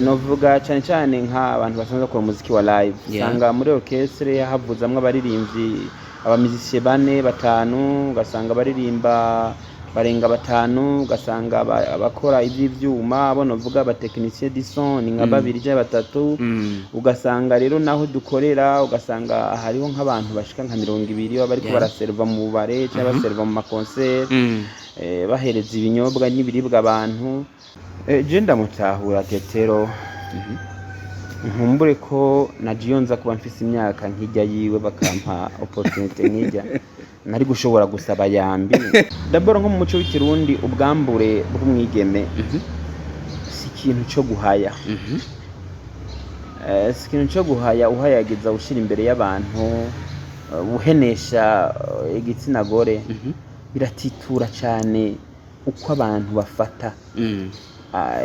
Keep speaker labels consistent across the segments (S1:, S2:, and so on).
S1: novuga cyane cyane nk'abantu basanzwe bakora umuziki wa live usanga muri orchestre havuzamwe abaririmbyi abamizisiye 4 5 ugasanga baririmba barenga 5 ugasanga abakora ivy'ivyuma abo novuga aba technicien du son ni nka 2 cyangwa 3 ugasanga rero naho dukorera ugasanga hariho nk'abantu bashika nka 200 baba bariko baraserva mu bare cyangwa baserva mu maconcert bahereza ibinyobwa n'ibiribwa abantu je ndamutahura Tetero nkumbure ko najiyonza kuba mfise imyaka nkijya yiwe bakampa opportunity nkijya nari gushobora gusaba yambi d'abord nko mu muco w'ikirundi ubwambure bw'umwigeme si ikintu cyo guhaya si ikintu cyo guhaya uhayagiza ushira imbere y'abantu uhenesha igitsina gore biratitura cyane uko abantu bafata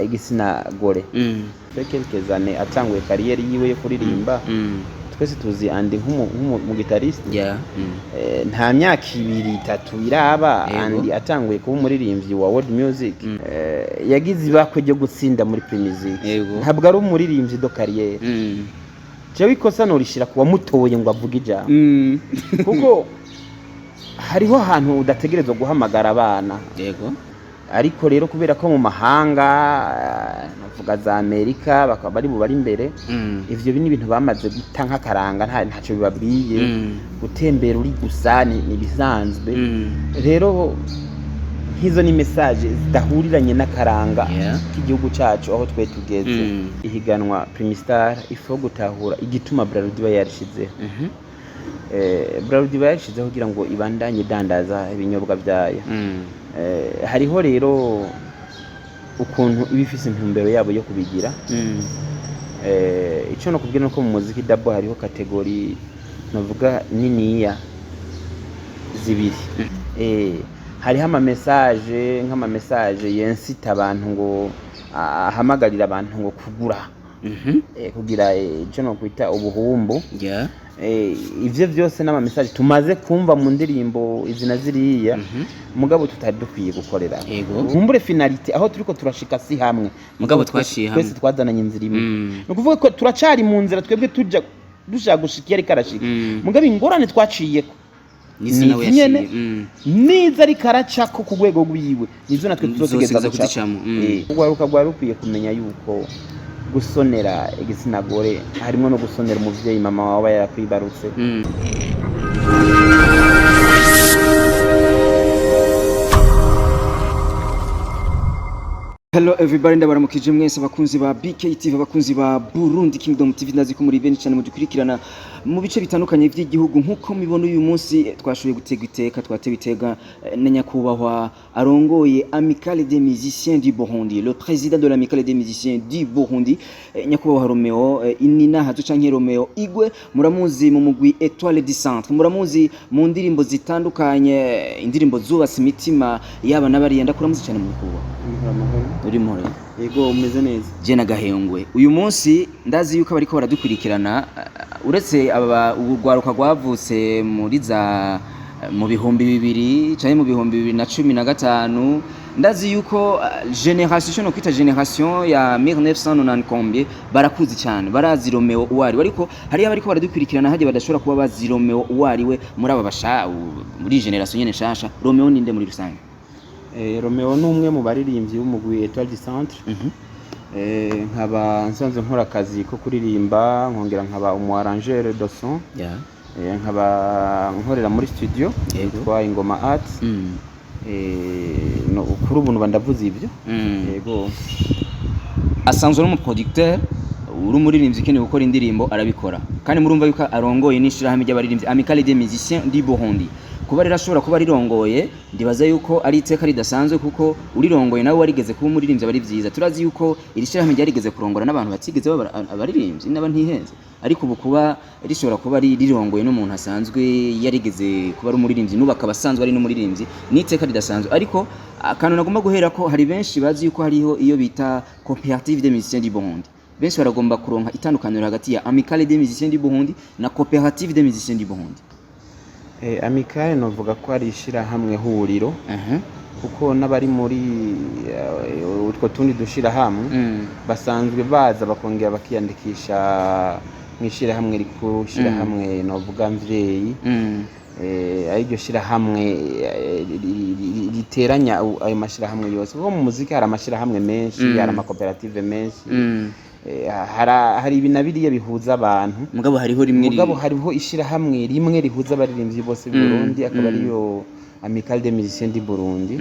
S1: igitsina gore quelques années atanguye kariyeri yiwe yo kuririmba twese tuzi andi nk'umu guitariste nta myaka 2-3 iraba andi atanguye kuba umuririmbyi wa world music yagize ibakwe ryo gutsinda muri Primusic ntabwo ari umuririmbyi do kariyeri jewe ikosa norishira kuba mutoye ngo avuge ijambo kuko hariho ahantu udategerezwa guhamagara abana ariko rero kubera ko mu mahanga navuga za Amerika bakaba bari bari imbere ivyo bini bintu bamaze guta nk'akaranga ntacyo bibabwiye gutembera uri gusa ni bisanzwe rero hizo ni message zidahuriranye n'akaranga k'igihugu cyacu aho twe tugeze ihiganwa Primistar ifo gutahura igituma Braludi yarishize Braludi yarishizeho kugira ngo ibandanye dandaza ibinyobwa byayo hariho rero ukuntu ibifise intumbero yabo yo kubigira ico no kubwira ko mu muziki dabo hariho kategori navuga niniya zibiri hariho ama message nk'ama message yensita abantu ngo ahamagarira abantu ngo kugura kugira ico no kwita ubuhumbu ivyo byose n'ama message tumaze kumva mu ndirimbo izina ziriya mugabo tutari dukwiye gukorera kumbure finality aho turiko turashika si hamwe
S2: mugabo twashiye hamwe
S1: twese twazananye inzira imwe no kuvuga ko turacari mu nzira twebwe tujya dushaka gushika yari karashika mugabo ingorane twaciyeko nyene niza ari karacako ku rwego rwiwe nizo natwe tuzogeza
S2: gucamo
S1: ugwaruka rukwiye kumenya yuko gusonera igitsina gore harimo no gusonera umuvyeyi mama wawe yarakwibarutse
S2: Hello everybody, ndabaramukije mwese bakunzi ba BKTV, bakunzi ba Burundi Kingdom TV, ndazi ko muri benshi cyane mudukurikirana mu bice bitandukanye by'igihugu. Nkuko mibona uyu munsi twashoboye gutega iteka, twatewe itega na nyakubahwa arongoye Amicale des Musiciens du Burundi, le président de l'Amicale des Musiciens du Burundi, nyakubahwa Romeo Inina Hazu canke Romeo Igwe, muramuzi mu mugwi Étoile du Centre, muramuzi mu ndirimbo zitandukanye, indirimbo zubase imitima yaba nabari yenda kuramuzi cyane mu kuba uri mpore
S1: yego umeze neza
S2: je nagahengwe uyu munsi ndazi yuko bariko baradukurikirana uretse aba urwaruka rwavutse muri za mu bihumbi 2000 cyane mu bihumbi 2015 ndazi yuko generation no kwita generation ya 1990 combien barakuzi cyane barazi Romeo uwari ariko hari abariko baradukurikirana haje badashobora kuba bazi Romeo uwari we muri aba basha muri generation nyene shasha Romeo ninde muri rusange
S1: Romeo ni umwe mu baririmbyi b'umugwi Étoile du Centre nkaba nsanzwe nkora akazi ko kuririmba nkongera nkaba umu arrangeur de son nkaba nkorera muri studio yitwa Ingoma Art no kuri ubu ndavuze ibyo yego
S2: asanzwe no mu producteur uri umuririmbyi keneye gukora indirimbo arabikora kandi murumva yuko arongoye n'ishirahamwe ry'abaririmbyi Amicale des Musiciens du Burundi kuba rero ashobora kuba rirongoye ndibaza yuko ari iteka ridasanzwe kuko urirongoye nawe warigeze kuba umuririmbyi abari byiza turazi yuko iri shirahamwe ryarigeze kurongora n'abantu batigeze abaririmbyi n'aba ntihenze ariko ubu kuba rishobora kuba rirongoye n'umuntu asanzwe yarigeze kuba ari umuririmbyi nuba akabasanzwe ari n'umuririmbyi n'iteka ridasanzwe ariko akantu nagomba guhera ko hari benshi bazi yuko hariho iyo bita Coopérative des Musiciens du Burundi benshi baragomba kuronka itandukaniro hagati ya Amicale des Musiciens du Burundi na Coopérative des Musiciens du Burundi.
S1: Amicale novuga ko ari ishira hamwe huriro kuko n'abari muri utwo tundi dushira hamwe basanzwe baza bakongera bakiyandikisha mwishira hamwe rikuru shira hamwe novuga mvyeyi ariryo shira hamwe riteranya ayo mashira hamwe yose kuko mu muziki hari amashira hamwe menshi hari amakoperative menshi hari ibinabiriye bihuza abantu
S2: mugabo
S1: hariho ishira hamwe rimwe rihuza abaririmbyi bose b'u Burundi akaba ariyo Amicale des Musiciens du Burundi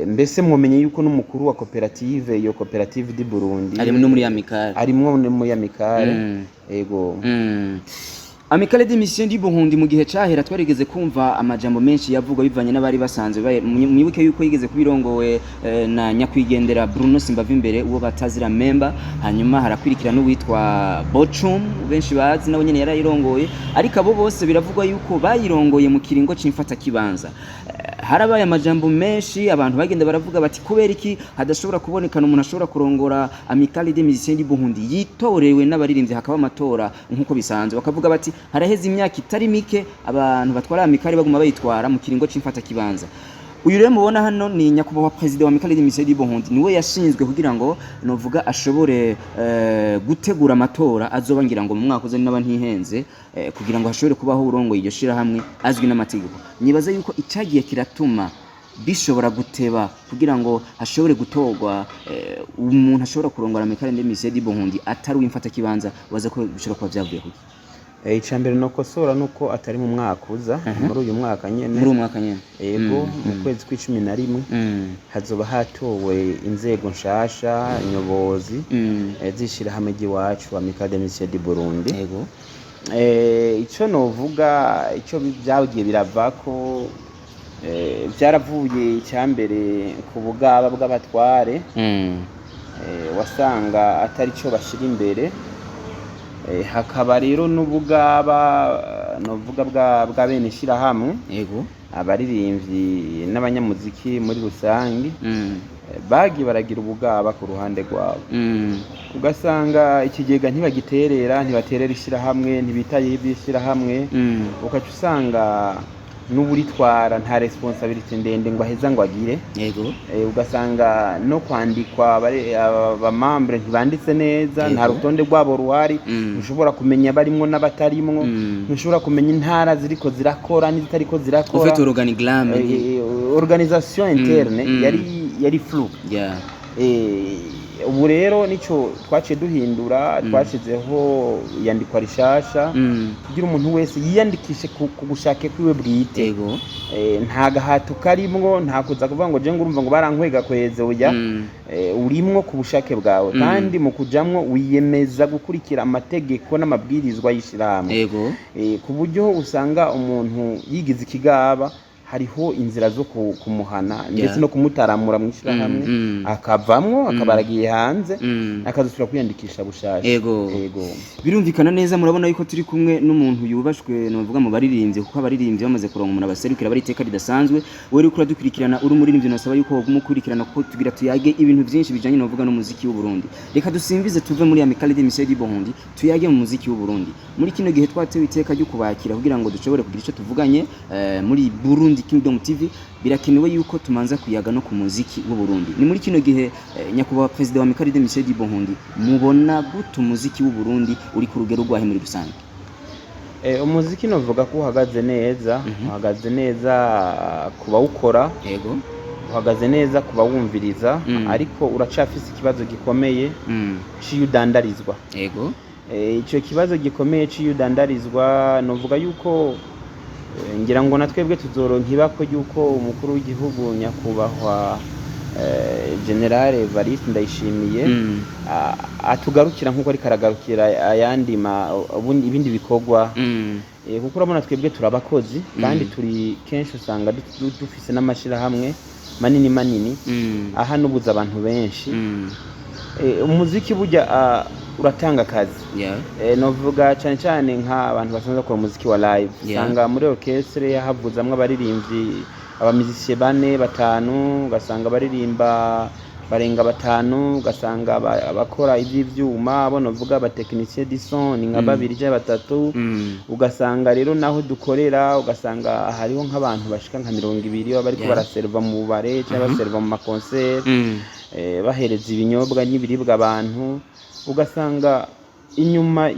S1: mbese mwomenye yuko n'umukuru wa koperative iyo koperative du Burundi
S2: ari no muri Amicale
S1: ego
S2: Amicale des Musiciens du Burundi mu gihe cahera twarigeze kumva amajambo menshi yavuga bivanye n'abari basanzwe mwibuke yuko yigeze kubirongowe na nyakwigendera Bruno Simbavi imbere uwo batazira member hanyuma harakwirikira n'uwitwa Bochum benshi bazi nawe nyene yarayirongoye ariko abo bose biravugwa yuko bayirongoye mu kiringo c'imfata kibanza harabaye amajambo menshi abantu bagenda baravuga bati kubera iki hadashobora kubonekana umuntu ashobora kurongora Amicale des Musiciens du Burundi yitorewe n'abaririmbyi hakaba amatora nkuko bisanzwe bakavuga bati haraheze imyaka itari mike abantu batwara Amicale baguma bayitwara mu kiringo c'imfata kibanza uyu rero mubona hano ni nyakubahwa president wa Amicale des Musiciens du Burundi niwe yashinzwe kugira ngo novuga ashobore gutegura amatora azoba ngira ngo mu mwaka uza n'aba ntihenze kugira ngo hashobore kubaho urongo iryo shira hamwe azwi n'amategeko nibaza yuko icagiye kiratuma bishobora guteba kugira ngo hashobore gutorwa umuntu ashobora kurongora Amicale des Musiciens du Burundi atari uw'imfata kibanza waza ko bishobora kuba vyavuye kuki
S1: icambere no kosora nuko atari mu mwaka uza muri uyu mwaka nyene yego mu kwezi kwa 11 hazoba hatowe inzego nshasha inyobozi zishira hamwe giwacu Amicale des Musiciens du Burundi
S2: yego
S1: ico novuga ico byagiye biravako byaravuye icambere ku bugaba bw'abatware wasanga atari cyo bashira imbere hakaba rero n'ubugaba novuga bwa bene shira hamwe
S2: yego
S1: abaririmbyi n'abanyamuziki muri rusangi bagi baragira ubugaba ku ruhande rwabo ugasanga ikigega ntibagiterera ntibaterera ishira hamwe ntibitaye ibyishira hamwe ukaca usanga n'uburitwara nta responsibility ndende ngo aheza ngo agire
S2: yego
S1: ugasanga no kwandikwa abamambre ntibanditse neza nta rutonde rwabo ruhari ushobora kumenya barimwo n'abatarimwo ushobora kumenya intara ziriko zirakora n'izitariko zirakora
S2: ufite organigramme
S1: organisation interne yari flou ubu rero nico twaciye duhindura twashizeho yandikwa rishasha kugira umuntu wese yiyandikishe ku gushake kwiwe bwite nta gahato karimwo nta kuza kuvuga ngo je ngurumva ngo barankwega kweze uya urimwo ku bushake bwawe kandi mu kujamwo wiyemeza gukurikira amategeko n'amabwirizwa y'ishirahamwe ku buryo usanga umuntu yigize ikigaba hariho inzira zo kumuhana ndetse no kumutaramura mu ishirahamwe akavamwo akabaragiye hanze akazusubira kwiyandikisha bushasha
S2: yego birumvikana neza murabona yuko turi kumwe n'umuntu yubashwe novuga mu baririmbye kuko abaririmbye bamaze kuronka umuntu abaserukira bari iteka ridasanzwe wewe uri dukurikirana uri umuririmbyi nasaba yuko umukurikirana kuko tugira tuyage ibintu byinshi bijanye novuga n'umuziki w'u Burundi reka dusimbize tuve muri Amicale des Musiciens du Burundi tuyage mu muziki w'u Burundi muri kino gihe twatewe iteka ryo kubakira kugira ngo dushobore kugira ico tuvuganye muri Burundi Kingdom TV birakenewe yuko tumanza kuyaga no ku muziki w'u Burundi ni muri kino gihe nyakubahwa president wa Amicale des Musiciens du Burundi mubona gute umuziki w'u Burundi uri ku rugero rwahe muri rusange
S1: umuziki novuga ko uhagaze neza kuba ukora
S2: yego
S1: uhagaze neza kuba wumviriza ariko uracafise ikibazo gikomeye c'iyudandarizwa
S2: yego
S1: ico kibazo gikomeye c'iyudandarizwa novuga yuko ngira ngo natwebwe tuzoronka yuko umukuru w'igihugu nyakubahwa General Evariste Ndayishimiye atugarukira nkuko ari karagarukira ayandi ibindi bikorwa kuko urabona twebwe turabakozi kandi turi kenshi usanga dufise n'amashira hamwe manini aha nubuza abantu benshi umuziki burya uratanga akazi novuga cyane nk'abantu basanzwe bakora umuziki wa live usanga muri orchestre havuzamwe abaririmbyi abamiziki 4-5 ugasanga baririmba barenga batanu, ugasanga abakora iby'ivyuma abo novuga aba technicien du son ni nka babiri cyangwa batatu, ugasanga rero naho dukorera ugasanga hariho nk'abantu bashika nka 200 bariko baraserva mu bare cyangwa baserva mu maconcert, bahereza ibinyobwa n'ibiribwa abantu, ugasanga inyuma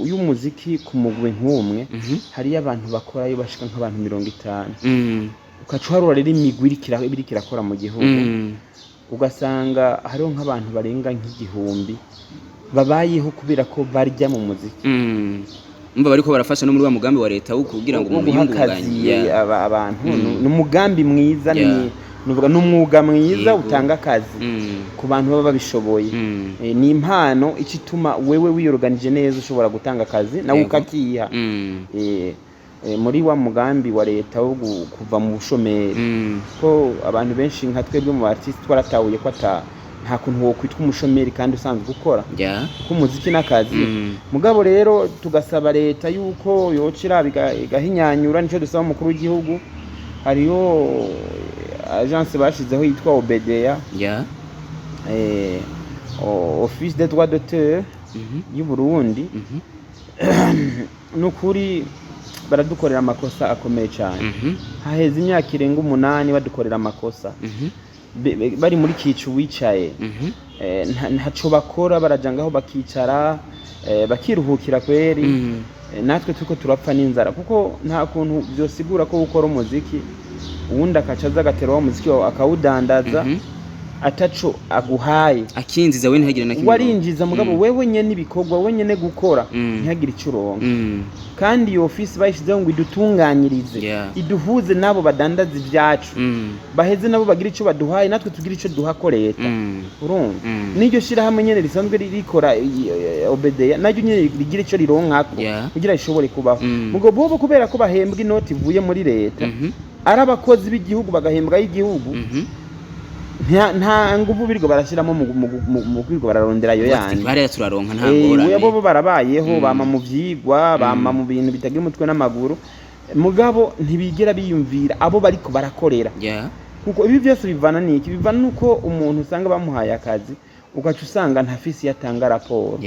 S1: y'umuziki ku mugwi nk'umwe hari abantu bakorayo bashika nk'abantu 50, ukacuharura rero imigwi iriko irakora mu gihugu, ugasanga hariho nk'abantu barenga nk'igihumbi babayeho kubera ko barya mu muziki.
S2: Mba bariko barafasha no muri wa mugambi wa leta wo kugira ngo umuntu yungunganye
S1: abantu, n'umugambi mwiza, nuvuga n'umwuga mwiza utanga akazi ku bantu baba babishoboye, ni impano icituma wewe wiyorganije neza ushobora gutanga akazi nawe ukakiha muri wa mugambi wa leta wo kuva mu bushomeri, ko abantu benshi nka twebwe mu artiste twaratahuye ko nta kuntu wo kwitwa umushomeri kandi usanzwe gukora ko umuziki n'akazi. Mugabo rero tugasaba leta yuko yocira igahinyanyura, nico dusaba umukuru w'igihugu, hariyo agence bashizeho yitwa Obedeya, office des droits d'auteur y'u Burundi, nukuri baradukorera amakosa akomeye cyane, haheze imyaka irenga 8 badukorera amakosa, bari muri kicu wicaye, ntaco bakora, barajangaho bakicara bakiruhukira kweri, natwe tuko turapfa n'inzara, kuko nta kuntu byosigura ko ukora umuziki uwundi akacaza agatera wa muziki wawe akawudandaza ataco aguhaye,
S2: akinjiza we ntihagire na kimwe
S1: warinjiza, mugabo wewe nyene ibikorwa we nyene gukora ntihagire ico uronka. Kandi iyo office bayishizeho ngo idutunganyirize, iduhuze nabo badandaza ibyacu, baheze nabo bagira ico baduhaye, natwe tugira ico duhako leta. Urumva n'iryo shira hamwe nyene risanzwe rikora Obedeya, naryo nyene rigira ico rironkako kugira rishobore kubaho. Mugabo bo kubera ko bahembwa inoti ivuye muri leta, ari abakozi b'igihugu bagahembwa y'igihugu, nta nguvu biriko barashiramo mu kwirwa bararondera yo yandi
S2: bare turaronka nta ngorane,
S1: bo barabayeho bama mu vyigwa, bama mu bintu bitagira umutwe n'amaguru, mugabo ntibigera biyumvira abo bariko barakorera, kuko ibi byose bivana niki, bivana nuko umuntu usanga bamuhaye akazi ugaca usanga ntafisi yatanga raporo,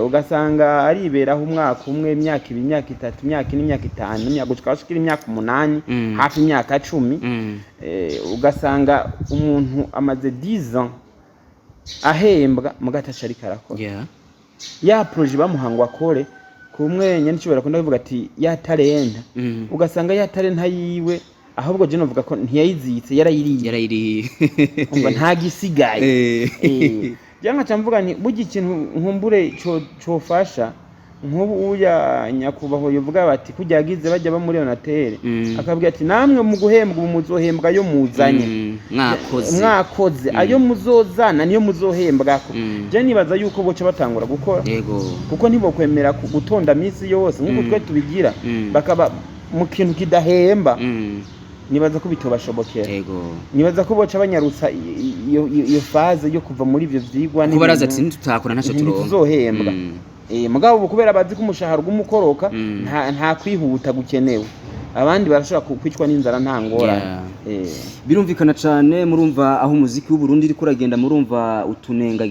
S1: ugasanga ariberaho umwaka umwe, imyaka 2, imyaka 3, imyaka 4, imyaka 5, imyaka gushikira imyaka 8, hafi imyaka 10, ugasanga umuntu amaze 10 ans ahembwa mugatasha ari karakora, ya projet bamuhangwa kore kumwe nyene cyo barakunda kuvuga ati ya talenta, ugasanga ya talenta yiwe ahubwo je novuga ko ntiyayizitse, yarayiriye umva nta gisigaye. Janga camvuga ni bugi ikintu nkumbure cofasha nk'ubu uya nyakubaho yovuga bati kujyagize bajya ba muri Onatere, akabwira ati namwe mu guhembwa muzohembwa yo muzanye, mwakoze ayo muzozana niyo muzohembwako. Je nibaza yuko boca batangura gukora, kuko ntibokwemera gutonda misi yose nk'uko twe tubigira bakaba mu kintu kidahemba, nibaza ko bitobashobokera. Nibaza ko boca banyarutsa iyo faze yo kuva muri ivyo vyigwa
S2: ni kubaraza ati tutakora ntaco
S1: tuzohembwa. Mugabo kubera bazi ko umushahara gumukoroka nta kwihuta gukenewe, abandi barashobora kwicwa n'inzara nta ngorane.
S2: Birumvikana cyane, murumva aho umuziki w'u Burundi uri kuragenda, murumva utunenga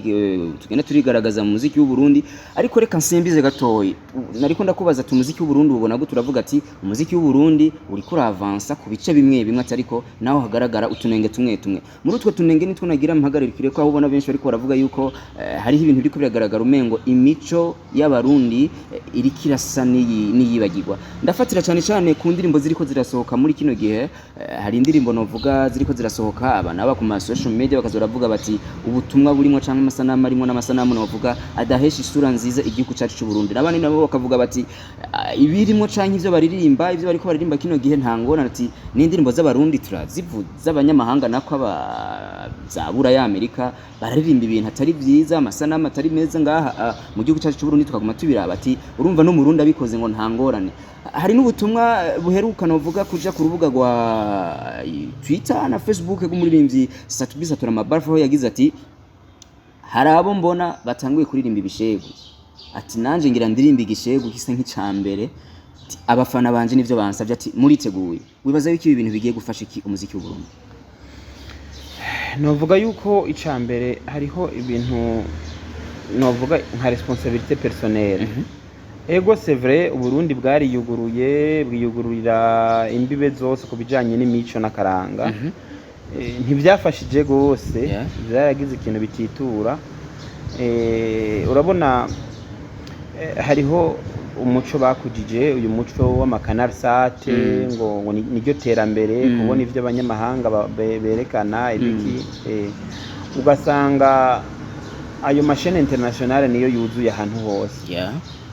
S2: tugenda turigaragaza mu muziki w'u Burundi, ariko reka nsimbize gatoyi, nariko ndakubaza ati umuziki w'u Burundi ubona go turavuga ati umuziki w'u Burundi uri kuri avansa ku bice bimwe bimwe, ariko naho hagaragara utunenge tumwe tumwe. Muri utwo tunenge nitwo nagira mpagarikire ko aho ubona benshi bariko baravuga yuko hariho ibintu biriko biragaragara umengo imico y'abarundi iri kirasa n'iyibagirwa. Ndafatira cyane cyane ku ndirimbo ziriko zirasohoka muri kino gihe, hari indirimbo novuga ziriko zirasohoka abana ba ku ma social media bakazoravuga bati ubutumwa burimo canke amasanamu arimo n'amasanamu novuga adahesha isura nziza igihugu cyacu cy'u Burundi, nabandi nabo bakavuga bati ibirimo canke ivyo baririmba ivyo bariko baririmba kino gihe ntangona, ati n'indirimbo z'abarundi turazivuza abanyamahanga nako zabura ya Amerika bararirimba ibintu atari byiza, amasanamu atari meza ngaha mu gihugu cyacu cy'u Burundi, tukaguma tubiraba ati urumva no mu Burundi abikoze ngo ntangorane. Hari n'ubutumwa buheruka novuga kuja ku rubuga rwa Twitter na Facebook rw'umuririmbyi Satubisatura Mabarfa, aho yagize ati hari abo mbona batanguye kuririmba ibishego, ati nanje ngira ndirimba igishego gisa nk'icambere, abafana banje nivyo bansavye, ati muriteguye. Wibaza yuko ibi bintu bigiye gufasha iki umuziki w'u Burundi?
S1: novuga yuko icambere hariho ibintu novuga nka responsabilité personnelle. Ego c'est vrai Uburundi bwariyuguruye bwiyugururira imbibe zose ku bijanye n'imico n'akaranga. Ntivyafashije gose, byaragize ikintu bititura. Urabona hariho umuco bakujije, uyu muco w'amakanarsate ngo niryo terambere, kubona ivyo abanyamahanga berekana ibiki, ugasanga ayo mashene internationale niyo yuzuye ahantu hose.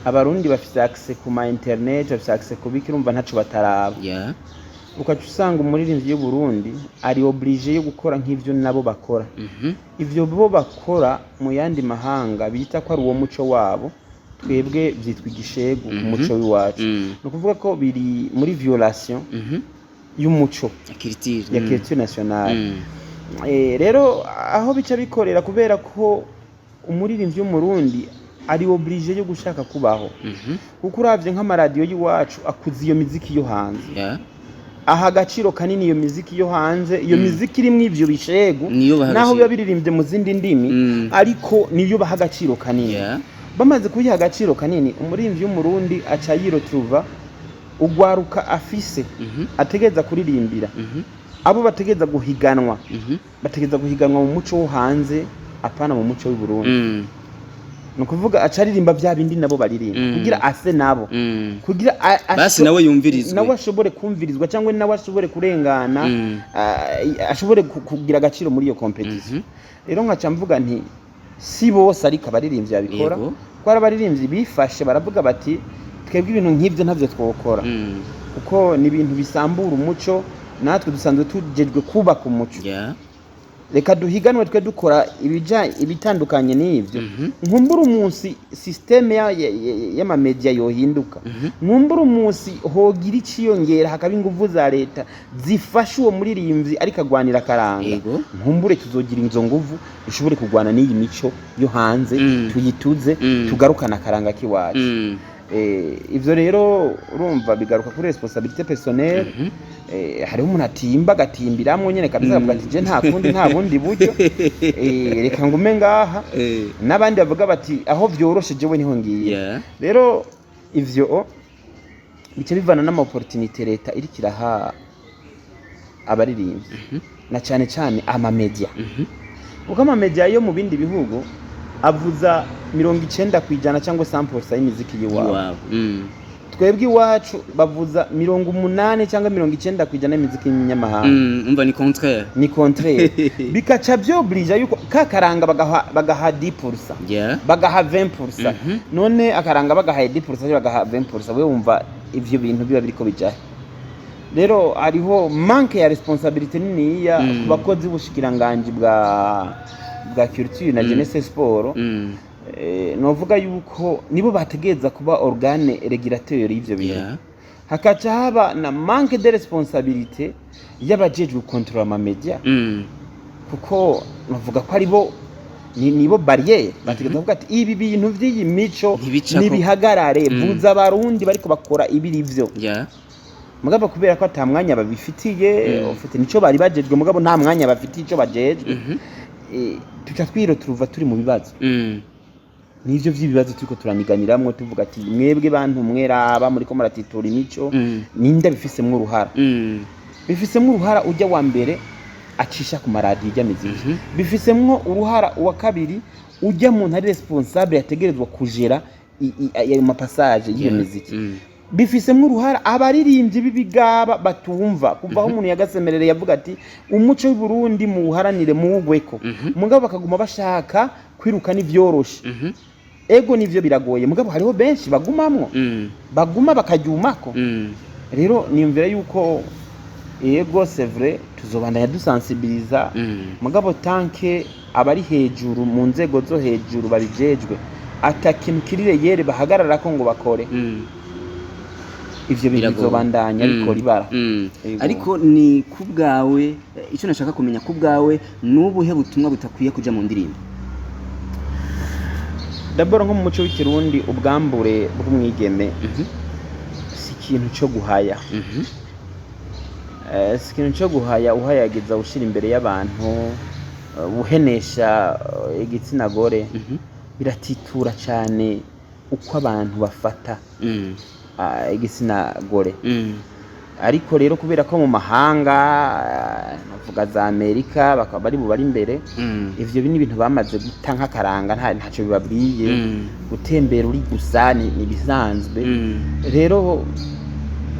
S1: Abarundi bafite access ku ma internet, bafite access ku biki, urumva ntaco bataraba. Ukaca usanga umuririmbyi y'u Burundi ari obligé yo gukora nk'ivyo nabo bakora. Ivyo bo bakora mu yandi mahanga bita ko ari uwo muco wabo, twebwe vyitwa igishegu ku muco w'iwacu. No kuvuga ko biri muri violation y'umuco ya culture nationale. Rero aho bica bikorera kubera ko umuririmbyi w'umurundi ari obligé yo gushaka kubaho. Kuko uravye nk'amaradiyo y'iwacu akuza iyo miziki yo hanze. Aha agaciro kanini iyo miziki yo hanze, iyo miziki irimwo ivyo bishegu, naho biba biririmbye mu zindi ndimi, ariko niyo baha agaciro kanini. Bamaze kuyiha agaciro kanini, umuririmbyi w'umurundi aca yirotruva ugwaruka afise ategeza kuririmbira. Abo bategeza guhiganwa, bategeza guhiganwa mu muco wo hanze, apana mu muco w'u Burundi. Nukuvuga acaririmba vya bindi nabo baririmba kugira ase nabo, kugira
S2: basi nawe yumvirizwe,
S1: nawe ashobore kumvirizwa cyangwa nawe ashobore kurengana, ashobore kugira agaciro muri iyo competition. Rero nkaca mvuga nti si bose ariko abaririmbyi babikora, ko abaririmbyi bifashe baravuga bati twebwe ibintu nk'ivyo ntavyo twokora, kuko ni ibintu bisambura umuco, natwe dusanzwe tujejwe kubaka umuco. Reka duhiganwe twe dukora ibitandukanye n'ivyo. Nkumbura umunsi systeme y'ama media yohinduka, nkumbura umunsi hogira iciyongera hakaba inguvu za leta zifasha uwo muririmbyi ariko agwanira karanga. Nkumbure tuzogira inzo nguvu dushobore kugwana n'iyi mico yo hanze, tuyituze tugarukana karanga kiwacu. Ivyo rero urumva bigaruka kuri responsabilité personnelle. Hariho umuntu atimba gatimbiramwo nyene kabisa avuga ati je nta kundi nta bundi buryo, reka ngume ngaha. N'abandi bavuga bati aho vyoroshe jewe niho ngiye. Rero ivyo bice bivana n'ama opportunité leta iri kiraha abaririmbyi, na cyane cyane ama media. Uko ama media yo mu bindi bihugu avuza 90% cyangwa 100% y'imiziki y'iwabo. Twebwe iwacu bavuza 80 cyangwa 90% y'imiziki y'inyamahanga.
S2: Umva ni contraire.
S1: Ni contraire. Bikaca byoblija yuko kakaranga bagaha 10%. Bagaha 20%. None akaranga bagaha 10% bagaha 20%, we wumva ivyo bintu biba biriko bijahe. Rero hariho manque ya responsabilité niniya ku bakozi bushikiranganje bwa culture na jeunesse sport. Novuga yuko nibo bategeza kuba organe régulateur y'ivyo bintu. Hakaca haba na manque de responsabilité y'abajejwe contrôle ama media, kuko novuga ko aribo nibo barrière bategeza kuvuga ati ibi bintu vy'iyi mico nibihagarare, buza abarundi bariko bakora ibirivyo. Mugabo kubera ko atamwanya babifitiye, ufite nico bari bajejwe, mugabo nta mwanya bafitiye ico bajejwe, tuca twirotruva turi mu bibazo. Nivyo vy'ibibazo turiko turaniganiramwo tuvuga ati mwebwe bantu mweraba muri ko muratitura imico, ninde bifisemwe uruhara. Bifisemwe uruhara ujya wa mbere acisha ku maradiyo ijya miziki, bifisemwo uruhara uwa kabiri ujya mu ntari responsable yategerezwa kujera ayo mapassage y'iyo miziki. Bifisemwe uruhara abaririmbyi b'ibigaba batumva, kuva aho umuntu yagasemerere yavuga ati umuco w'u Burundi mu uharanire muwugweko, mugabo bakaguma bashaka kwiruka n'ivyoroshe. Ego nivyo biragoye, mugabo hariho benshi bagumamwo, baguma bakaryumako. Rero niyumvira yuko ego c'est vrai tuzobandanya dusensibiliza, mugabo tanke abari hejuru mu nzego zo hejuru babijejwe atakintu kirire yere bahagarara ko ngo bakore. Ivyo bintu bizobandanya ariko ribara.
S2: Ariko ni kubgawe ico nashaka kumenya kubgawe nubuhe butumwa butakwiye kuja mu ndirimbo.
S1: D'abord nko mu muco w'ikirundi ubwambure bw'umwigeme si ikintu cyo guhaya. Si ikintu cyo guhaya uhayagiza ushira imbere y'abantu buhenesha igitsina gore biratitura cyane uko abantu bafata igitsina gore. Ariko rero kubera ko mu mahanga navuga za Amerika bakaba bari bubari imbere, ivyo ni ibintu bamaze guta nk'akaranga, ntacyo bibabwiye, gutembera uri gusa ni bisanzwe. Rero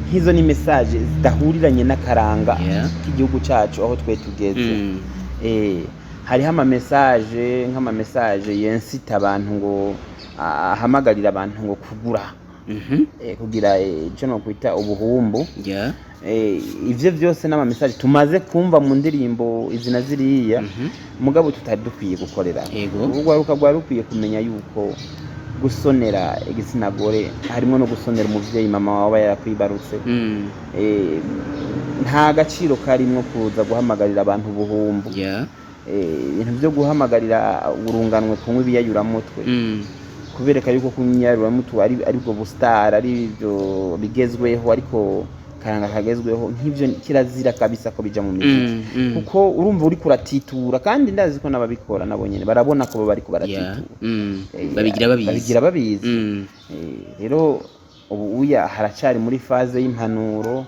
S1: nk'izo ni message zidahuriranye n'akaranga k'igihugu cyacu aho twe tugeze. Hariho nk'ama message yensita abantu ngo ahamagarira abantu ngo kugura kugira icyo no kwita ubuhumbu. Ivyo byose n'ama message tumaze kumva mu ndirimbo izina ziriya, mugabo tutari dukwiye gukorera. Urwaruka rwarukwiye kumenya yuko gusonera igitsina gore harimo no gusonera umuvyeyi mama wawe yarakwibarutse. Nta gaciro karimwo kuza guhamagarira abantu ubuhumbu. Ibintu byo guhamagarira urunganwe kunywa ibiyayuramutwe, kubereka yuko kunyaruramutu aribwo bustar, aribyo bigezweho, ariko karanga kagezweho nk'ivyo kirazira kabisa ko bija mu muziki. Kuko urumva uri kuratitura, kandi ndazi ko nababikora nabo nyene barabona ko bari ko baratitura. Babigira babizi. Rero ubu uya haracari muri faze y'impanuro.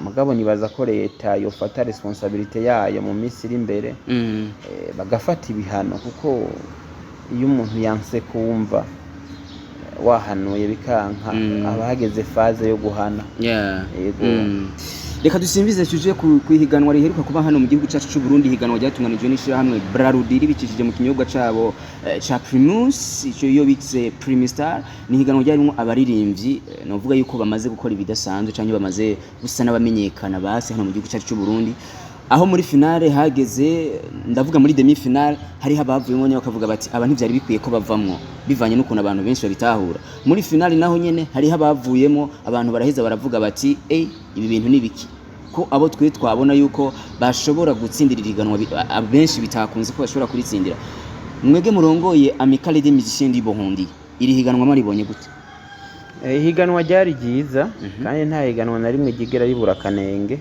S1: Mugabo nibaza ko leta yofata responsabilité yayo mu minsi iri imbere, bagafata ibihano, kuko iyo umuntu yanse kumva wahanuye bikanka abahageze faze yo guhana.
S2: Reka dusimbize tuje kuhiganwa riheruka kuba hano mu gihugu cyacu cy'u Burundi, higanwa ryatunganijwe n'ishirahamwe Braludi ribikishije mu kinyobwa cabo ca Primus, ico yo bitse Primistar. Ni higanwa ryarimo abaririmbyi novuga yuko bamaze gukora ibidasanzwe cyangwa bamaze gusa n'abamenyekana base hano mu gihugu cyacu cy'u Burundi, aho muri finale hageze, ndavuga muri demi finale, hari habavuyemo nyine bakavuga bati abantu byari bikwiye ko bavamwo bivanye n'ukuntu abantu benshi babitahura. Muri finale naho nyene hari habavuyemo abantu baraheza baravuga bati ibi bintu nibiki, ko abo twe twabona yuko bashobora gutsindira iriganwa benshi bitakunze ko bashobora kuritsindira. Mwege murongoye Amicale des Musiciens du Burundi, iri higanwa maribonye gute?
S1: Higanwa ryari ryiza, kandi nta higanwa na rimwe gigera ribura kanenge.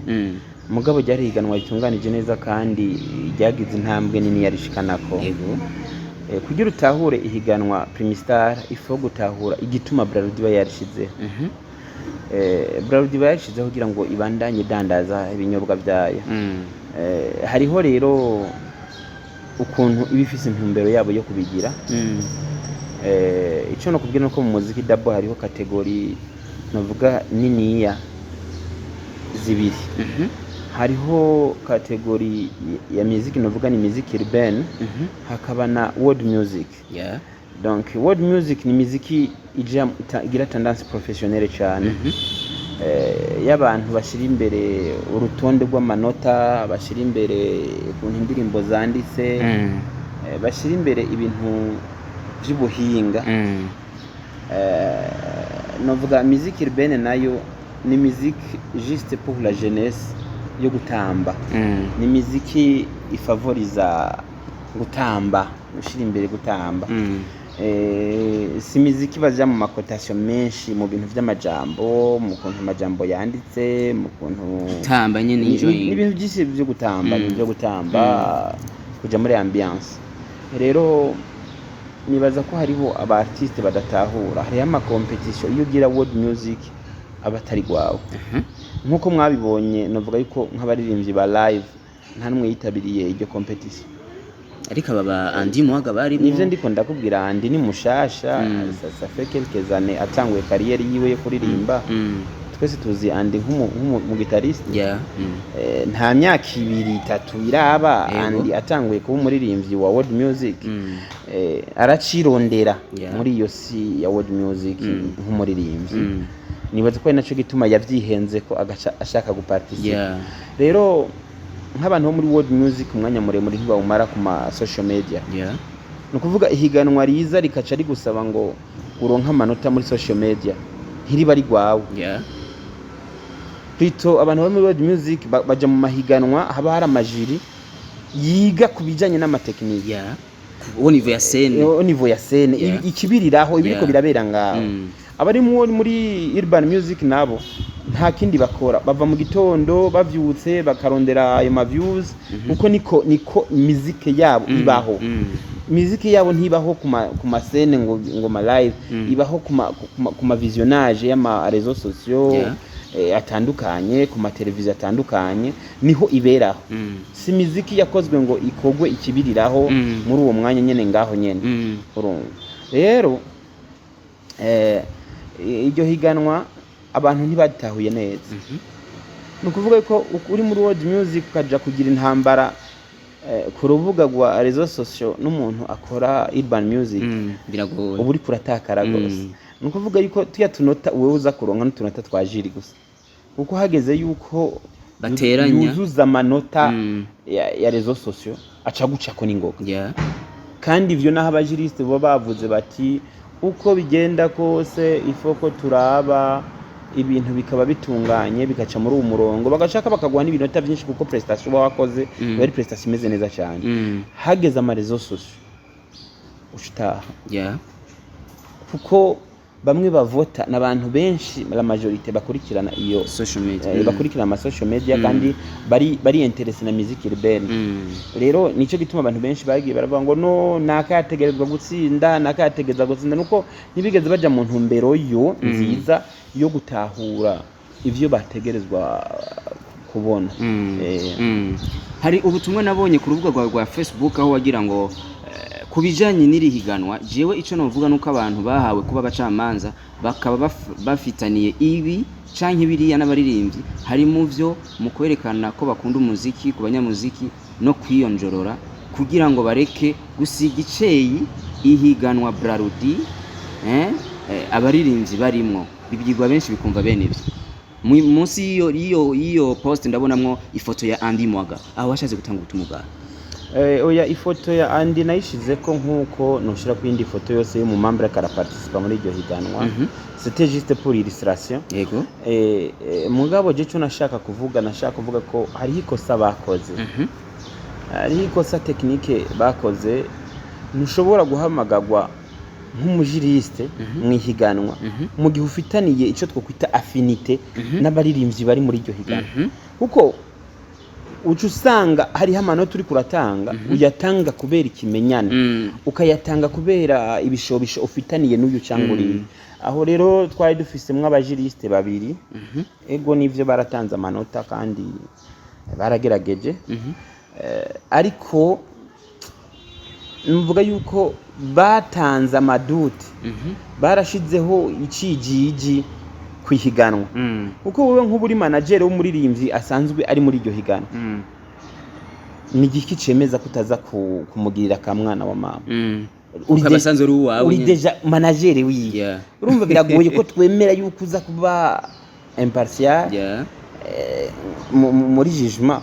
S1: Mugabo ryari higanwa ritunganije neza kandi ryagize intambwe nini yarishikanako. Kugira utahure ihiganwa Primistar ifo gutahura igituma Braludi yarishize. Braludi yarishize kugira ngo ibandanye dandaza ibinyobwa byayo. Hariho rero ukuntu ibifise intumbero yabo yo kubigira. Ico no kubwira no ko mu muziki dabo hariho kategori navuga niniya zibiri. Hariho kategori ya muziki navuga ni muziki urbaine, hakaba na world music. Donc world music ni muziki igira tendance professionnelle cyane. Y'abantu bashira imbere urutonde rw'amanota, bashira imbere ukuntu indirimbo zanditse, bashira imbere ibintu by'ubuhinga. Navuga muziki urbaine nayo ni muziki juste pour la jeunesse yo gutamba. Ni muziki ifavoriza gutamba, ushira imbere gutamba. Si muziki baja mu makotation menshi mu bintu by'amajambo, mu kuntu amajambo yanditse, mu kuntu
S2: tamba nyene enjoying,
S1: ibintu byose byo gutamba, byo gutamba kuja muri ambiance. Rero nibaza ko hariho aba artiste badatahura, hariho ama competition iyo ugira world music abatari gwawe. Nkuko mwabibonye navuga yuko nk'abaririmbyi ba live nta numwe yitabiriye iryo competition.
S2: Ariko baba Andi Muhaga bari
S1: nivyo ndiko ndakubwira, Andi ni mushasha, ça fait quelques années atanguye carrière yiwe yo kuririmba. Twese tuzi Andi nk'umu guitariste. Nta myaka 2-3 iraba Andi atanguye kuba umuririmbyi wa world music. Aracirondera muri iyo si ya world music nk'umuririmbyi. Nibaza ko naco gituma yavyihenze ko ashaka guparticiper. Rero nk'abantu bo muri world music umwanya muremure ntibawumara ku ma social media. No kuvuga ihiganwa riza rikaca rigusaba ngo uronka amanota muri social media ntiriba ari gwawe. Plutôt abantu bo muri world music baja mu mahiganwa, haba hari amajiri yiga kubijanye n'amatekiniki.
S2: Au niveau ya scène.
S1: Au niveau ya scène ikibiriraho ibiriko birabera ngaho. Abari muri urban music nabo nta kindi bakora, bava mu gitondo bavyutse bakarondera ayo ma views kuko niko muzike yabo ibaho. Muzike yabo ntibaho ku masene ngo ma live, ibaho ku ma visionage y'ama réseaux sociaux atandukanye, ku ma televiziyo atandukanye, niho iberaho. Si muziki yakozwe ngo ikogwe ikibiriraho muri uwo mwanya nyene ngaho nyene. Rero iryo higanwa abantu ntibatahuye neza. Nukuvuga ko uri muri world music ukaja kugira intambara ku rubuga rwa réseaux sociaux n'umuntu akora urban music
S2: biragoye,
S1: ubu uri kuratakara gose. Nukuvuga yuko tuya tunota wewe uza kuronka n'utunota twa jiri gusa, kuko hageze yuko
S2: bateranya
S1: yuzuza amanota ya réseaux sociaux aca gucako n'ingoga. Kandi ivyo naho abajuriste bo bavuze bati uko bigenda kose ifoko turaba ibintu bikaba bitunganye bikaca muri uwo murongo, bagashaka bakaguha n'ibinota byinshi kuko prestation wakoze bari prestation imeze neza cyane. Hageze ama réseaux sociaux ushitaha kuko bamwe bavota n'abantu benshi, la majorité bakurikirana iyo
S2: social media,
S1: bakurikirana ama social media kandi bari interesse na musique urbaine. Rero nico gituma abantu benshi bagiye baravuga ngo no nakayategerezwa gutsinda, nakayategeza gutsinda, nuko ntibigeze baja mu ntumbero yo nziza yo gutahura ivyo bategerezwa kubona.
S2: Hari ubutumwa nabonye ku rubuga rwa Facebook aho wagira ngo kubijanye n'irihiganwa, jewe ico novuga nuko abantu bahawe kuba abacamanza bakaba bafitaniye ibi canke biriya n'abaririmbyi, hari mu vyo mu kwerekana ko bakunda umuziki ku banyamuziki no kwiyonjorora kugira ngo bareke gusiga iceyi ihiganwa Brarudi abaririmbyi barimwo. Bibyigwa benshi bikumva bene ivyo. Munsi iyo post ndabonamwo ifoto ya Andy Mwaga aho washaze gutanga ubutumwa.
S1: Oya, ifoto ya Andy nayishize ko nkuko noshira ku indi foto yose yo mu membre akara participa muri iryo higanwa. C'était juste pour illustration.
S2: Yego.
S1: Mugabo je cyo nashaka kuvuga ko hari ikosa bakoze. Hari ikosa technique bakoze, ntushobora guhamagagwa nk'umujuriste mu higanwa mu gihe ufitaniye ico twokwita affinité n'abaririmbyi bari muri iryo higanwa. Kuko ucu usanga hari amanota uri kuratanga uyatanga kubera ikimenyane, ukayatanga kubera ibishobisho ufitaniye n'uyu cyangwa uri. Aho rero twari dufisemwe abajuriste babiri, ego nivyo baratanze amanota kandi baragerageje, ariko nuvuga yuko batanze amaduti, barashizeho icijiji kwihiganwa. Kuko wowe nk'uburi manager w'umuririmbyi asanzwe ari muri iryo higanwa, ni giki cemeza kutaza kumugirira kamwana wa mama?
S2: Ukabasanze uri uwawe,
S1: uri deja manager wiye. Urumva biragoye ko twemera yuko uza kuba impartial muri jugement.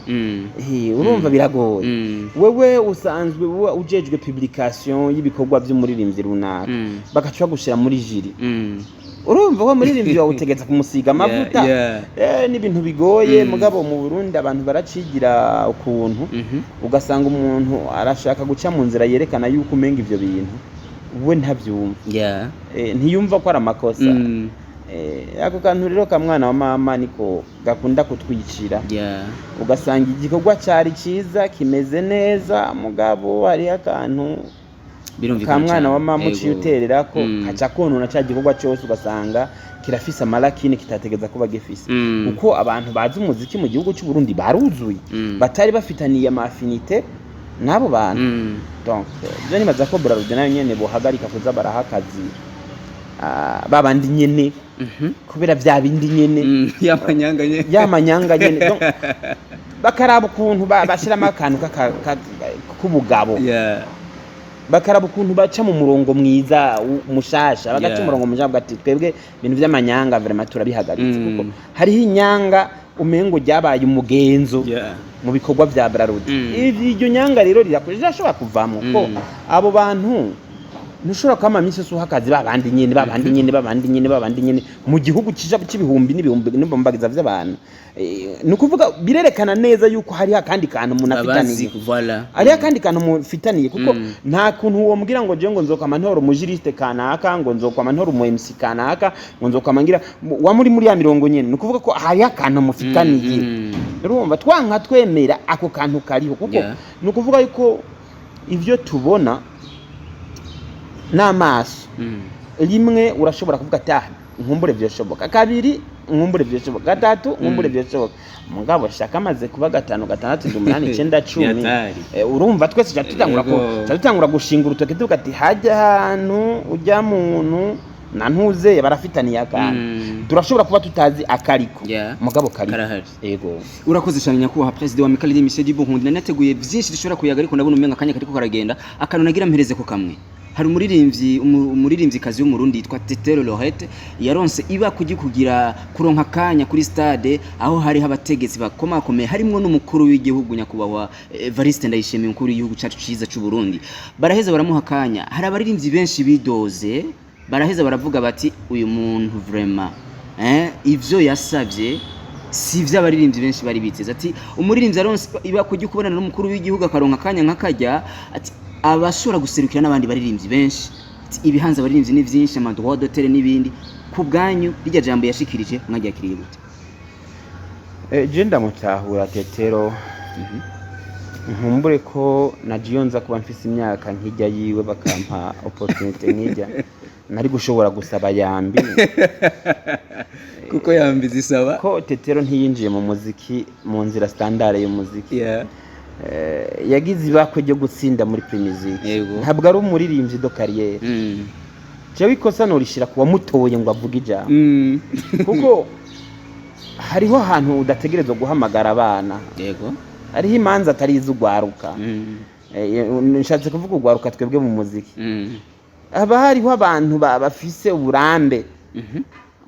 S1: Urumva biragoye. Wewe usanzwe ujejwe publication y'ibikorwa by'umuririmbyi runaka, bakaca gushira muri jury. Urumva ko muririmbyi wawe utegetse kumusiga amavuta. N'ibintu bigoye. Mugabo mu Burundi abantu baracigira ukuntu, ugasanga umuntu arashaka guca mu nzira yerekana yuko umenga ivyo bintu we ntavyumva. Ntiyumva ko ari amakosa. Ako kantu rero kamwana wa mama niko gakunda kutwicira. Ugasanga igikorwa cyari ciza kimeze neza, mugabo hari akantu kamwana wa mama uciuterera ko kaca konona cya gikorwa cyose, ugasanga kirafise amarakini kitategeza kuba gifise. Uko abantu bazi umuziki mu gihugu cy'u Burundi baruzuye, batari bafitaniye amafinite nabo bantu. Donc je nibaza ko Brarudi nayo nyene bohagarika kuza barahakazi babandi nyene kubera bya bindi nyene yamanyanga nyene. Donc bakaraba ukuntu bashiramo akantu k'ubugabo, bakaraba ukuntu baca mu murongo mwiza mushasha, bagaca umurongo mwiza bwati twebwe ibintu by'amanyanga vraiment turabihagaritse. Kuko hariho inyanga umengo ryabaye umugenzo mu bikorwa bya Brarudi. Iryo nyanga rero rirakoresha ashobora kuvamo ko abo bantu ntushobora kwama misi yose uhakazi babandi nyene mu gihugu c'ibihumbi n'ibihumbi n'ibombagiza vy'abantu. Ni ukuvuga birerekana neza yuko hari akandi kantu umuntu afitaniye. Ari akandi kantu mufitaniye kuko nta kuntu uwo mbwira ngo je ngo nzokama ntora umujiriste kanaka ngo nzokama ntora umu MC kanaka ngo nzokama ngira wa muri ya mirongo nyene. Ni ukuvuga ko hari akantu mufitaniye. Urumva twanka twemera ako kantu kariho kuko ni ukuvuga yuko ivyo tubona n'amaso rimwe urashobora kuvuga ati nkumbure byoshoboka, kabiri nkumbure byoshoboka, gatatu nkumbure byoshoboka, mugabo shaka amaze kuba 5 6 8 9 10 urumva twese cyatutangura gushinga urutoke tuvuga ati hajya hantu ujya muntu na ntuze barafitaniye akantu turashobora kuba tutazi akariko mugabo kari yego.
S2: Urakoze cyane nyakubahwa president wa Amicale des Musiciens du Burundi, nateguye byinshi dushobora kuyaga ariko ndabona umenga akanya kariko karagenda, akantu nagira mpereze ko kamwe. Hari umuririmbyi kazi w'umurundi yitwa Tetero Lorette yaronse iba kugira kuronka kanya kuri stade aho hari abategetsi bakomakomeye harimwo n'umukuru w'igihugu nyakubahwa Evariste Ndayishimiye, umukuru w'igihugu cyacu ciza cy'u Burundi. Baraheza baramuha kanya, hari abaririmbyi benshi bidoze, baraheza baravuga bati uyu muntu vraiment ivyo yasavye si vy'abaririmbyi benshi bari biteze. Ati umuririmbyi aronse iba kubonana n'umukuru w'igihugu akaronka kanya nk'akajya, ati abashobora guserukira n'abandi baririmbyi benshi, ibihanza abaririmbyi ni vyinshi, amadroit d'auteur n'ibindi. Ku bwanyu rijya jambo yashikirije mwagyakiriye gute?
S1: Je ndamutahura Tetero. Nkumbure ko najiyo nza kuba mfise imyaka nkijya yiwe bakampa opportunity nkijya nari gushobora gusaba Yambi
S2: kuko Yambi zisaba
S1: ko Tetero ntiyinjiye mu muziki mu nzira standard y'umuziki. Yagize ibakwe ryo gutsinda muri Premisic, ntabwo ari umuririmbyi do carrière. Jewe ikosa norishira kuwa mutoye ngo avuge ijambo kuko hariho ahantu udategerezwa guhamagara abana. Yego, hariho imanza atari izugwaruka. Nshatse kuvuga ugwaruka twebwe mu muziki. Aba hariho abantu bafise uburambe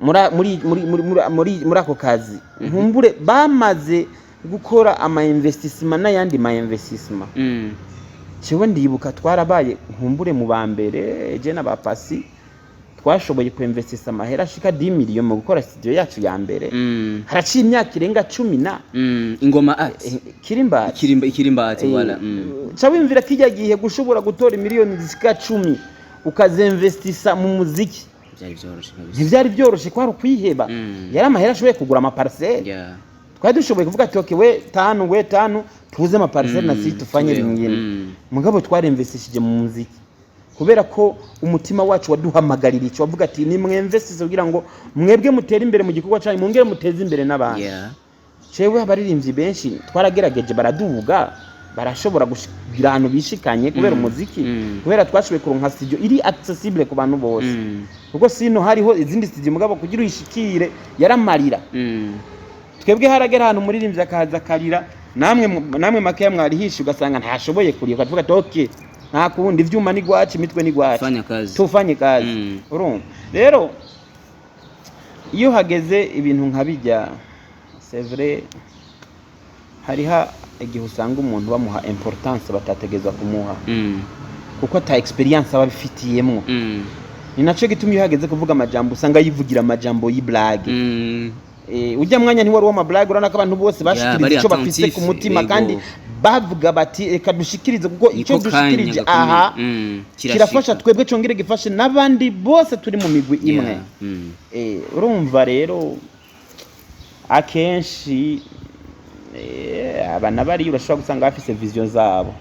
S1: muri ako kazi. Nkumbure bamaze gukora investissement n'ayandi investissement. Cyewe ndibuka twarabaye nkumbure mu bambere je n'abapasi twashoboye ku investissa amahera ashika 10 million mu gukora studio yacu ya mbere. Haraciye imyaka irenga 10 na
S2: ingoma ati ikirimba wala
S1: cyabimvira kijya gihe gushobora gutora miliyoni zika 10 ukazinvestissa mu muziki. Byari byoroshe kwari kwiheba. Yari amahera ashoboye kugura ama parcelle. Twari dushoboye kuvuga ati okay we tanu tuze ama parcelle na sisi tufanye bimwe. Mugabo twari investishije mu muziki kubera ko umutima wacu waduhamagarira icyo wavuga ati ni mwemvestise kugira ngo mwebwe mutere imbere mu gikorwa cyanyu mungere muteze imbere n'abantu. Cewe abaririmbyi benshi twaragerageje baraduvuga barashobora kugira ahantu bishikanye kubera umuziki kubera twashoboye kuronka studio iri accessible ku bantu bose kuko sino hariho izindi studio mugabo kugira uyishikire yaramarira. Twebwe haragera ahantu umuririmbyi akaza karira namwe makeya mwarihisha ugasanga ntashoboye kuriye ukavuga ati okay nta kundi ivyuma ni gwaci imitwe ni gwaci tufanye kazi. Urumva rero iyo hageze ibintu nkabijya c'est vrai hariha igihe usanga umuntu bamuha importance batategezwa kumuha kuko ata experience aba bifitiyemo. Ni naco gituma iyo hageze kuvuga amajambo usanga yivugira amajambo y'iblague. Ujya mwanya nti wari wa mablague urana abantu bose bashikiriza ico bafise ku mutima kandi bavuga bati reka dushikirize kuko ico dushikirije aha kirafasha twebwe congere gifashe nabandi bose turi mu migwi imwe. Urumva rero akenshi abana bari urashobora gusanga bafise vision zabo.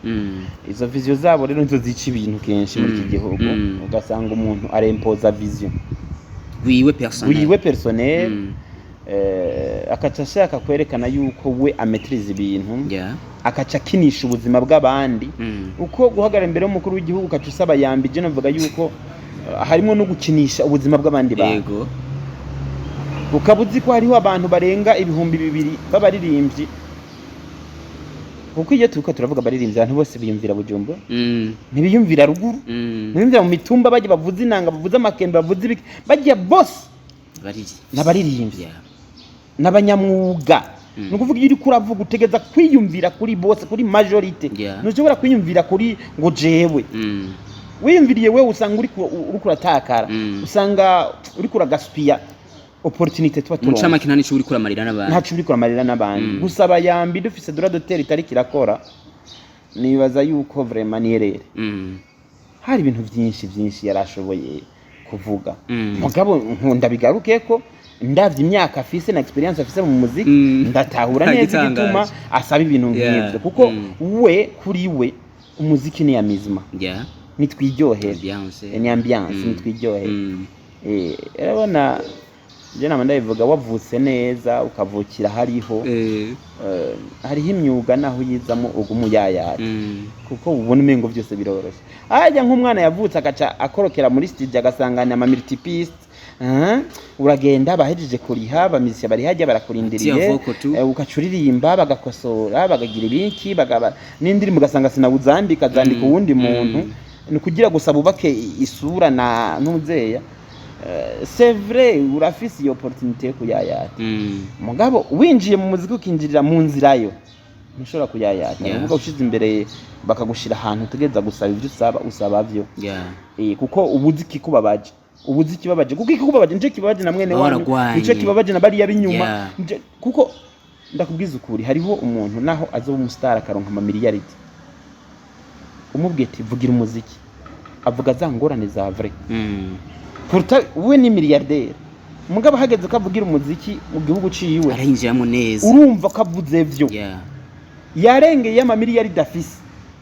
S1: Izo vision zabo rero nizo zica ibintu kenshi muri iki gihugu. Ugasanga umuntu arempoza vision wiwe personnel akaca ashaka kwerekana yuko we ametrize ibintu akaca kinisha ubuzima bw'abandi. Uko guhagarara imbere y'umukuru w'igihugu ukaca usaba Yambi je navuga yuko harimo no gukinisha ubuzima bw'abandi bantu. Ukabuzi ko hariho abantu barenga 2,000 b'abaririmbyi kuko iyo tuko turavuga abaririmbyi abantu bose biyumvira Bujumbura ntibiyumvira ruguru ntibiyumvira mu mitumba baje bavuza inanga bavuza amakembe bavuza ibiki baje bose n'abaririmbyi n'abanyamwuga. Nukuvuga iyo kuravuga utegeza kwiyumvira kuri bose kuri majority ntushobora kwiyumvira kuri ngo jewe wiyumviriye wewe usanga uri kuratakara usanga uri kuragaspia opportunité tuba turonka
S2: mucama kinani cyo uri kuramarira n'abandi
S1: ntacu uri kuramarira n'abandi gusaba yambi dufise droit d'auteur itari kirakora nibaza yuko vraiment nierere hari ibintu byinshi yarashoboye kuvuga mugabo nkunda bigaruke ko ndavye imyaka afise na experience afise mu muziki ndatahura neza igituma asaba ibintu nk'ibyo kuko we kuri we umuziki ni amizima nitwiryohe ni ambiance nitwiryohe urabona je nama ndabivuga wavutse neza ukavukira hariho hariho imyuga naho yizamo ugumuyayaya kuko ubona umengo byose biroroshe ajya nk'umwana yavutse akaca akorokera muri studio agasanganya ama multipiste uragenda bahejeje kuriha bamizisya bari hajya barakurindiriye ukacuririmba bagakosora bagagira ibiki n'indirimbo ugasanga sinawuzandika zandika uwundi muntu ni kugira gusa bubake isura na ntuzeya c'est vrai urafise iyo opportunité kuyayata mugabo winjiye mu muziki ukinjirira mu nzira yo ntushobora kuyayata uvuga ushize imbere bakagushira ahantu tugeza gusaba ibyo usaba byo kuko ubuziki kubabaje ubuziki babaje kuko ikubabaje nje kibabaje na mwene wanyu nico kibabaje na bari yabinyuma kuko ndakubwiza ukuri hariho umuntu naho azoba umustar akaronka ama miliyaridi umubwiye ati vugira umuziki avuga za ngorane za vrai pourtant we ni milliardaire mugabo hageze kavugira umuziki mu gihugu ciwe
S2: arayinjiramo neza
S1: urumva kavuze vyo yarengeye ama miliyaridi afise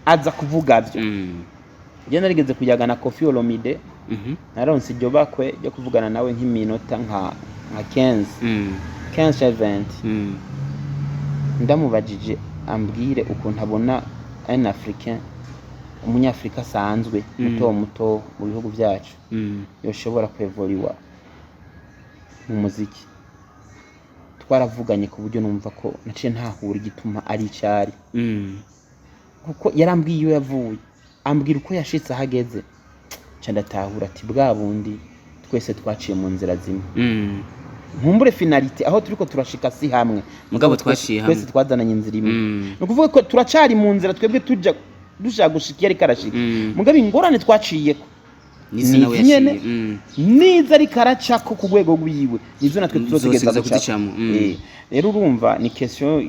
S1: aza kuvuga vyo je narigeze kuyaga na Koffi Olomide naronse iryo bakwe ryo kuvugana nawe nk'iminota nka 15 ndamubajije ambwire ukuntu abona un africain umunyafrika asanzwe muto mu bihugu byacu yoshobora kwevoliwa mu muziki twaravuganye ku buryo numva ko naciye ntahura igituma ari cyari kuko yarambwiye iyo yavuye ambwira uko yashitse ahageze ndatahura ati bwa bundi twese twaciye mu nzira zimwe nkumbure finalite aho turiko turashika si hamwe
S2: mugabo twashiye hamwe
S1: twese twazananye inzira imwe no kuvuga ko turacari mu nzira twebwe tujya dushaka gushikira ari karashika mugabo ingorane twaciyeko
S2: nyene
S1: niza ari karacako ku rwego rwiwe nizo natwe tuzotegeza
S2: gucamo
S1: rero urumva ni question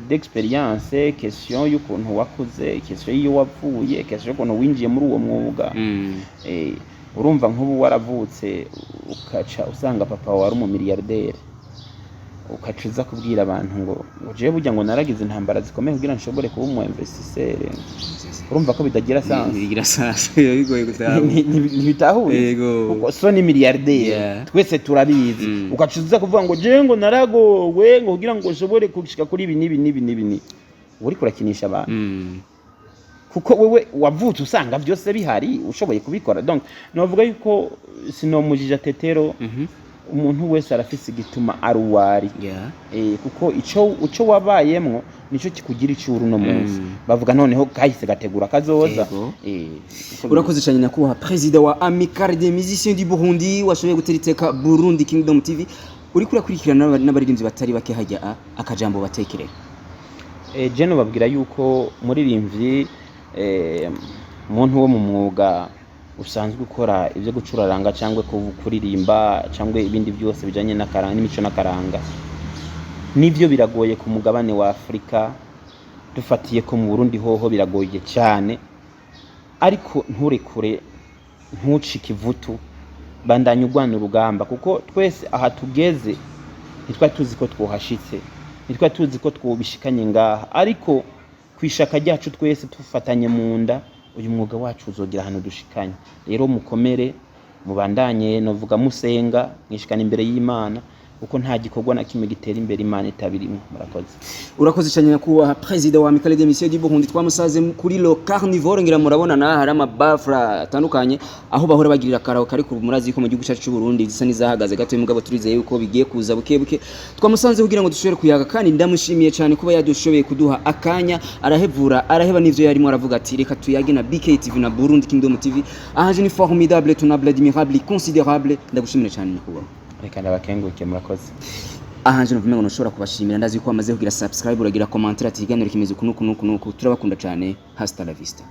S1: d'experience question y'ukuntu wakuze question iyo wavuye question y'ukuntu winjiye muri uwo mwuga urumva nk'ubu waravutse ukaca usanga papa wari mu milliardaire ukacuza kubwira abantu ngo je burya ngo naragize intambara zikomeye kugira nshobore kuba umu investisseur urumva ko bidagira sanse
S2: bigira sanse bigoye gutaba
S1: ntibitahuye kuko so ni milliardaire twese turabizi ukacuza kuvuga ngo je ngo naragowe ngo kugira ngo nshobore kushika kuri ibi nibi uri kurakinisha abantu kuko wewe wavutse usanga byose bihari ushoboye kubikora donc novuga yuko sinomujija tetero umuntu wese arafise igituma aruwari kuko ico wabayemwo nico kikugira icuru no munsi bavuga noneho kahise gategura kazoza
S2: urakoze cyane nakuha president wa Amicale des musiciens du Burundi washoboye guteriteka Burundi Kingdom TV uri kurakurikirana n'abaririmbyi batari bake hajya akajambo batekere
S1: je no babwira yuko muririmbyi umuntu wo mu mwuga usanzwe ukora ibyo gucuraranga cyangwa kuririmba cyangwa ibindi byose bijanye n'akaranga n'imico n'akaranga nivyo biragoye ku mugabane wa Afrika dufatiye ko mu Burundi hoho biragoye cyane ariko nturekure ntucike ivutu bandanye ugwana urugamba kuko twese aha tugeze nitwa tuzi ko twohashitse nitwa tuzi ko twobishikanye ngaha ariko kwishaka ryacu twese tufatanye mu nda uyu mwuga wacu uzogira hano dushikanye rero mukomere mubandanye novuga musenga mwishikana imbere y'Imana uko nta gikorwa na kimwe gitera imbere Imana itabirimo murakoze
S2: urakoze cyane kuba president wa Amicale des musiciens du Burundi twamusaze kuri lo carnivore ngira murabona na hari amabafra atandukanye aho bahora bagirira karaho kari ku murazi ko mu gihugu cyacu cy'u Burundi zisa nizahagaze gato mugabo turizeye yuko bigiye kuza bukebuke twamusanze kugira ngo dushobore kuyaga kandi ndamushimiye cyane kuba yadushoboye kuduha akanya araheba n'ivyo yarimo aravuga ati reka tuyage na BK TV na Burundi Kingdom TV ahanje ni formidable tunable admirable considérable ndagushimire cyane kuba
S1: reka ndabakenguke murakoze
S2: ahanje no vumengo noshobora kubashimira ndazi ko amaze kugira subscribe uragira commentaire ati iganiro kimeze kunuku turabakunda cyane hasta la vista